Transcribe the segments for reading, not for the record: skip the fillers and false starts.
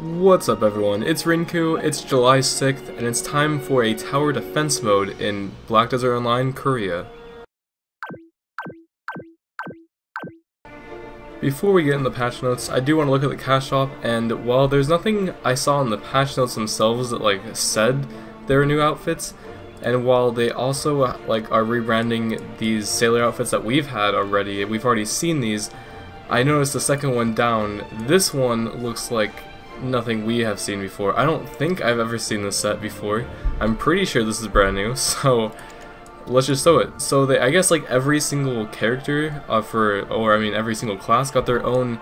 What's up everyone, it's Rinku, it's July 6th, and it's time for a tower defense mode in Black Desert Online, Korea. Before we get in the patch notes, I do want to look at the cash shop, and while there's nothing I saw in the patch notes themselves that said there are new outfits, and while they also are rebranding these sailor outfits that we've had already, we've already seen these, I noticed the second one down, this one looks like nothing we have seen before. I don't think I've ever seen this set before. I'm pretty sure this is brand new, so let's just show it. So I guess every single character every single class got their own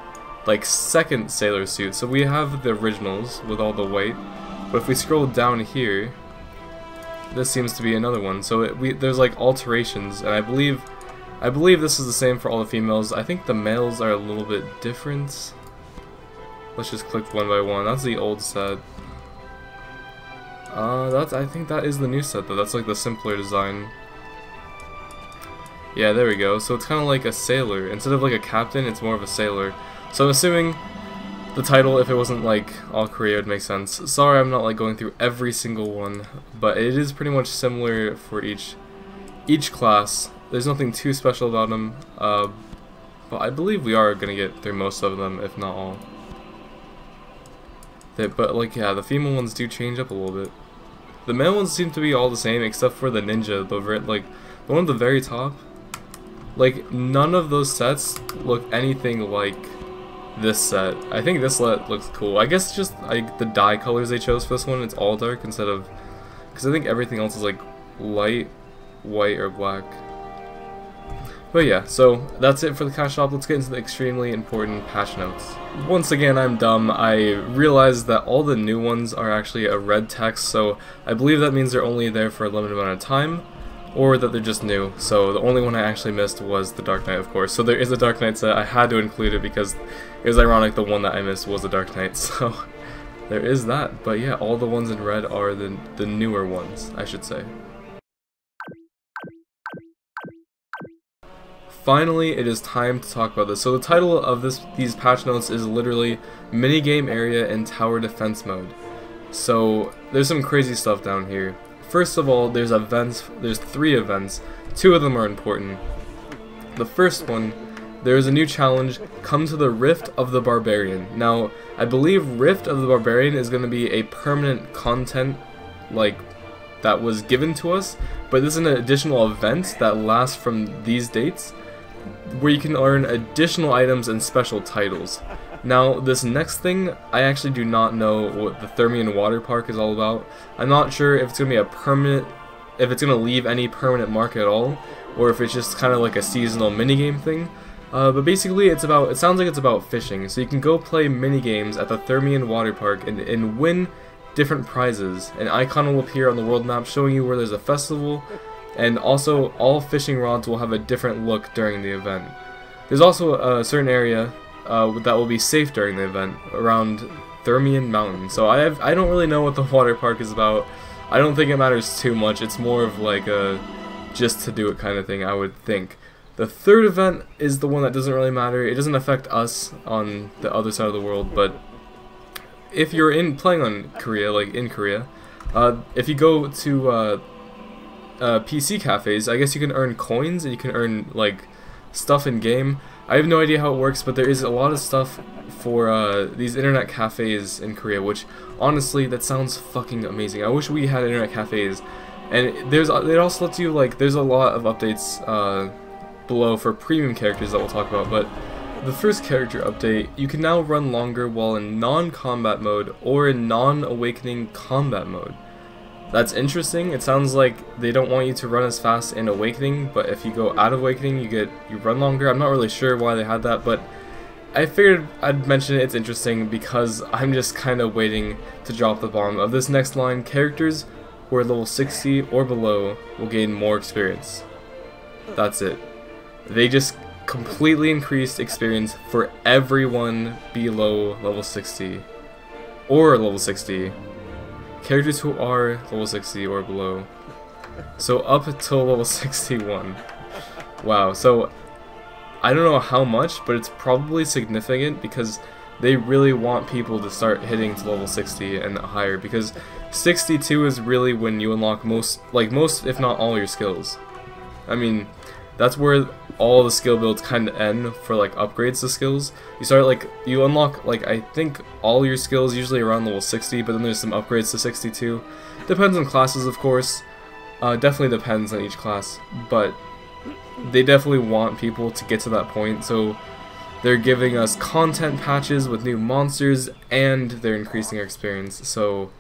second sailor suit. So we have the originals with all the white, but if we scroll down here, this seems to be another one. So there's alterations, and I believe this is the same for all the females. I think the males are a little bit different. Let's just click one by one. That's the old set. I think that is the new set though. That's the simpler design. Yeah, there we go. So it's kind of like a sailor. Instead of a captain, it's more of a sailor. So I'm assuming the title, if it wasn't all Korea, would make sense. Sorry I'm not going through every single one, but it is pretty much similar for each class. There's nothing too special about them, but I believe we are gonna get through most of them, if not all. But yeah, the female ones do change up a little bit. The male ones seem to be all the same except for the ninja, the one at the very top. None of those sets look anything like this set. I think this set looks cool. I guess just the dye colors they chose for this one, it's all dark instead of, because I think everything else is light white or black. But yeah, so that's it for the cash shop. Let's get into the extremely important patch notes. Once again, I'm dumb. I realized that all the new ones are actually a red text, so I believe that means they're only there for a limited amount of time, or that they're just new. So the only one I actually missed was the Dark Knight, of course. So there is a Dark Knight set. I had to include it because it was ironic the one that I missed was the Dark Knight, so there is that. But yeah, all the ones in red are the newer ones, I should say. Finally, it is time to talk about this. So the title of these patch notes is literally Minigame Area and Tower Defense Mode. So there's some crazy stuff down here. First of all, there's events. There's 3 events. 2 of them are important. The first one, there's a new challenge, come to the Rift of the Barbarian. Now, I believe Rift of the Barbarian is going to be a permanent content that was given to us, but this is an additional event that lasts from these dates, where you can earn additional items and special titles. Now, this next thing, I actually do not know what the Thermian Water Park is all about. I'm not sure if it's going to be if it's going to leave any permanent mark at all, or if it's just kind of a seasonal minigame thing. But basically, it sounds like it's about fishing. So you can go play minigames at the Thermian Water Park and win different prizes. An icon will appear on the world map showing you where there's a festival, and also all fishing rods will have a different look during the event. There's also a certain area that will be safe during the event around Thermian Mountain. So I don't really know what the water park is about. I don't think it matters too much. It's more of a just to do it kind of thing, I would think. The third event is the one that doesn't really matter. It doesn't affect us on the other side of the world, but if you're playing on Korea, in Korea, if you go to PC cafes, I guess you can earn coins and you can earn stuff in game. I have no idea how it works, but there is a lot of stuff for these internet cafes in Korea, which honestly, that sounds fucking amazing. I wish we had internet cafes. And it also lets you there's a lot of updates below for premium characters that we'll talk about, but the first character update, you can now run longer while in non-combat mode or in non-awakening combat mode. That's interesting. It sounds like they don't want you to run as fast in awakening, but if you go out of awakening, you run longer. I'm not really sure why they had that, but I figured I'd mention it. It's interesting because I'm just kind of waiting to drop the bomb of this next line. Characters who are level 60 or below will gain more experience. That's it. They just completely increased experience for everyone below level 60 or level 60. Characters who are level 60 or below. So up until level 61. Wow, so I don't know how much, but it's probably significant because they really want people to start hitting to level 60 and higher, because 62 is really when you unlock most if not all your skills. I mean, that's where all the skill builds kind of end for like upgrades to skills. You unlock like I think all your skills usually around level 60, but then there's some upgrades to 62. Depends on classes, of course. Definitely depends on each class, but they definitely want people to get to that point, so they're giving us content patches with new monsters, and they're increasing our experience. So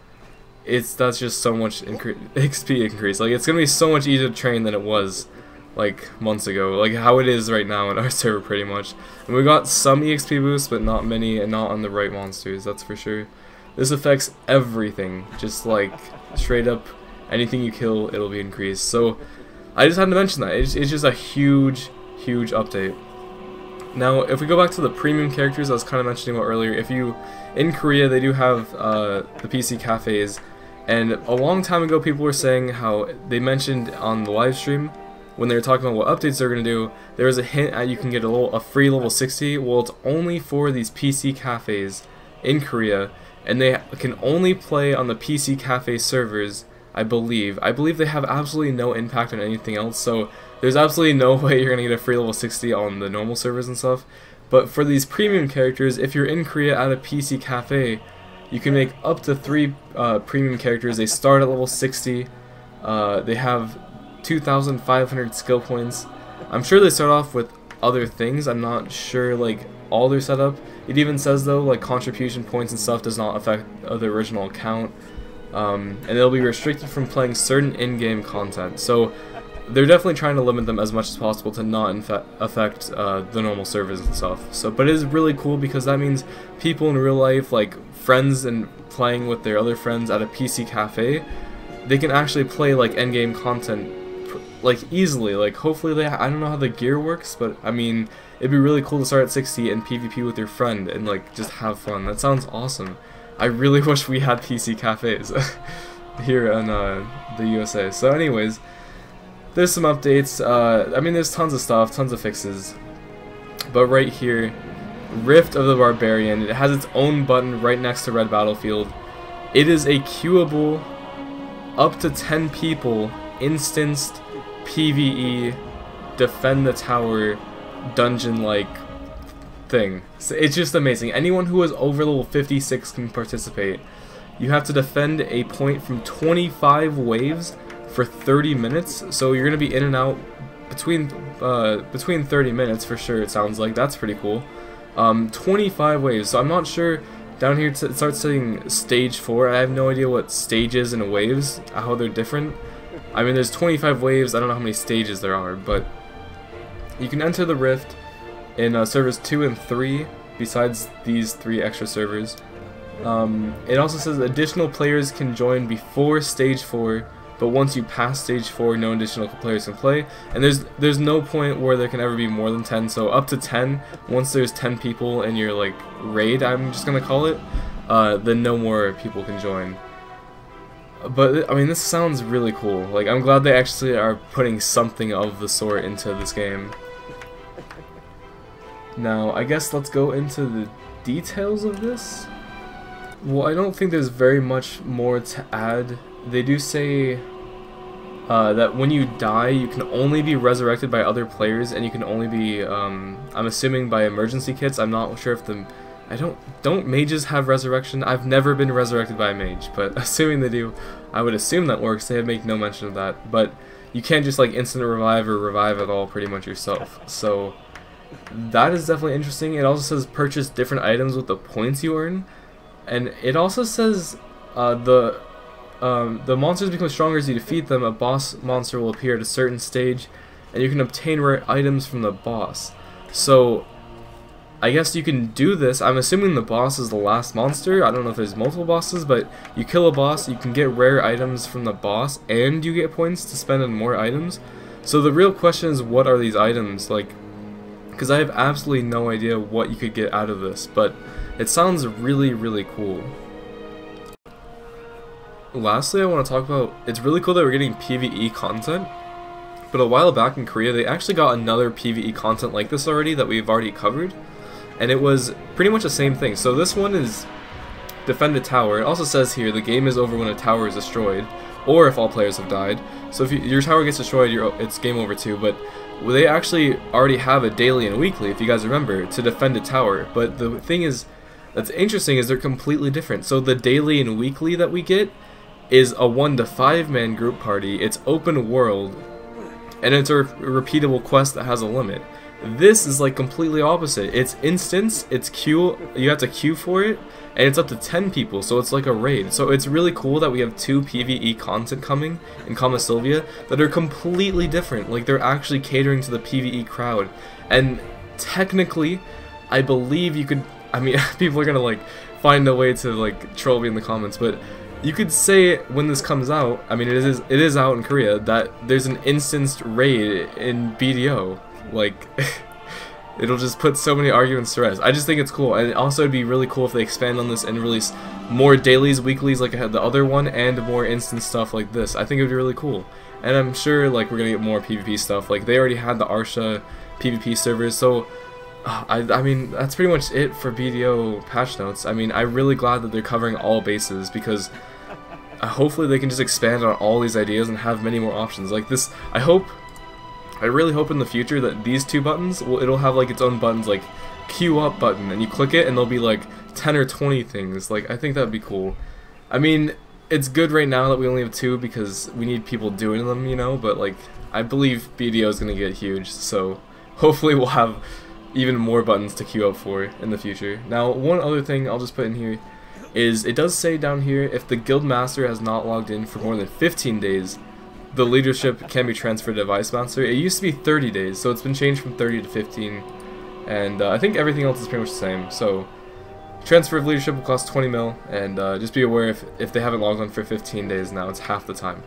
that's just so much XP increase. Like, it's gonna be so much easier to train than it was like months ago, like how it is right now in our server pretty much. And we got some EXP boosts, but not many, and not on the right monsters, that's for sure. This affects everything, just like straight up anything you kill, it'll be increased. So I just had to mention that. It's just a huge update. Now, if we go back to the premium characters I was kind of mentioning about earlier, in Korea they do have the PC cafes, and a long time ago people were saying how they mentioned on the live stream when they were talking about what updates they're going to do, there was a hint at you can get a free level 60. Well, it's only for these PC cafes in Korea, and they can only play on the PC cafe servers, I believe. I believe they have absolutely no impact on anything else, so there's absolutely no way you're going to get a free level 60 on the normal servers and stuff. But for these premium characters, if you're in Korea at a PC cafe, you can make up to 3 premium characters. They start at level 60. They have 2,500 skill points. I'm sure they start off with other things. I'm not sure like all their setup. It even says though like contribution points and stuff does not affect the original account, and they'll be restricted from playing certain in-game content. So they're definitely trying to limit them as much as possible to not affect the normal servers and stuff. So, but it is really cool because that means people in real life, like friends and playing with their other friends at a PC cafe, they can actually play like end-game content like easily. Like hopefully I don't know how the gear works, but I mean it'd be really cool to start at 60 and PvP with your friend and like just have fun. That sounds awesome. I really wish we had PC cafes here in the USA. So anyways, there's some updates. I mean there's tons of stuff, tons of fixes, but right here, Rift of the Barbarian, it has its own button right next to Red Battlefield. It is a queuable up to 10 people instanced PvE defend the tower dungeon like thing. So it's just amazing. Anyone who is over level 56 can participate. You have to defend a point from 25 waves for 30 minutes, so you're gonna be in and out between 30 minutes for sure. It sounds like that's pretty cool. 25 waves, so I'm not sure. Down here it starts saying stage 4. I have no idea what stages and waves, how they're different. I mean there's 25 waves, I don't know how many stages there are, but you can enter the Rift in servers 2 and 3 besides these 3 extra servers. It also says additional players can join before stage 4, but once you pass stage 4 no additional players can play, and there's no point where there can ever be more than 10, so up to 10, once there's 10 people in your like raid, I'm just gonna call it, then no more people can join. But I mean this sounds really cool. Like I'm glad they actually are putting something of the sort into this game. Now I guess let's go into the details of this. Well, I don't think there's very much more to add. They do say that when you die, you can only be resurrected by other players, and you can only be, I'm assuming by emergency kits. I'm not sure if don't mages have resurrection? I've never been resurrected by a mage, but assuming they do, I would assume that works. They make no mention of that, but you can't just like instant revive or revive at all pretty much yourself. So that is definitely interesting. It also says purchase different items with the points you earn, and it also says the monsters become stronger as you defeat them. A boss monster will appear at a certain stage, and you can obtain rare items from the boss. So I guess you can do this. I'm assuming the boss is the last monster. I don't know if there's multiple bosses, but you kill a boss, you can get rare items from the boss, and you get points to spend on more items. So the real question is, what are these items? Like, because I have absolutely no idea what you could get out of this, but it sounds really, really cool. Lastly, I want to talk about, it's really cool that we're getting PvE content, but a while back in Korea, they actually got another PvE content like this already that we've already covered. and it was pretty much the same thing. So this one is defend a tower. It also says here the game is over when a tower is destroyed, or if all players have died. So if your tower gets destroyed, it's game over too. But they actually already have a daily and weekly, if you guys remember, to defend a tower. But the thing is, that's interesting, is they're completely different. So the daily and weekly that we get is a 1 to 5 man group party. It's open world, and it's a repeatable quest that has a limit. This is like completely opposite. It's instance, it's queue, you have to queue for it, and it's up to 10 people, so it's like a raid. So it's really cool that we have 2 PvE content coming in Kama Sylvia that are completely different. Like, they're actually catering to the PvE crowd. And technically, I believe you could, I mean, people are gonna like find a way to like troll me in the comments, but you could say when this comes out, I mean it is out in Korea, that there's an instanced raid in BDO. Like, it'll just put so many arguments to rest. I just think it's cool, and also it'd be really cool if they expand on this and release more dailies, weeklies like I had the other one, and more instant stuff like this. I think it would be really cool, and I'm sure like we're gonna get more PvP stuff. Like, they already had the Arsha PvP servers, so I mean that's pretty much it for BDO patch notes. I mean, I'm really glad that they're covering all bases, because hopefully they can just expand on all these ideas and have many more options like this. I really hope in the future that these 2 buttons, it'll have like its own buttons, like queue up button, and you click it and there'll be like 10 or 20 things. Like, I think that would be cool. I mean, it's good right now that we only have 2 because we need people doing them, you know, but like, I believe BDO is going to get huge, so hopefully we'll have even more buttons to queue up for in the future. Now, one other thing I'll just put in here is, it does say down here, if the guild master has not logged in for more than 15 days, the leadership can be transferred to Vice Master. It used to be 30 days, so it's been changed from 30 to 15, and I think everything else is pretty much the same. So, transfer of leadership will cost 20 mil, and just be aware if they haven't logged on for 15 days now, it's half the time.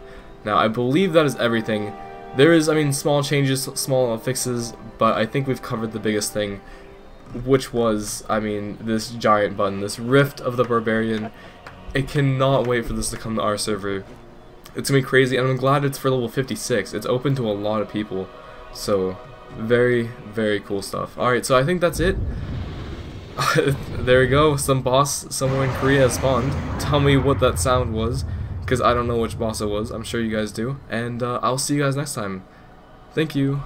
Now, I believe that is everything. There is, I mean, small changes, small fixes, but I think we've covered the biggest thing, which was, I mean, this giant button, this Rift of the Barbarian. I cannot wait for this to come to our server. It's gonna be crazy, and I'm glad it's for level 56. It's open to a lot of people, so very, very cool stuff. Alright, so I think that's it. There we go, some boss somewhere in Korea has spawned. Tell me what that sound was, because I don't know which boss it was. I'm sure you guys do, and I'll see you guys next time. Thank you.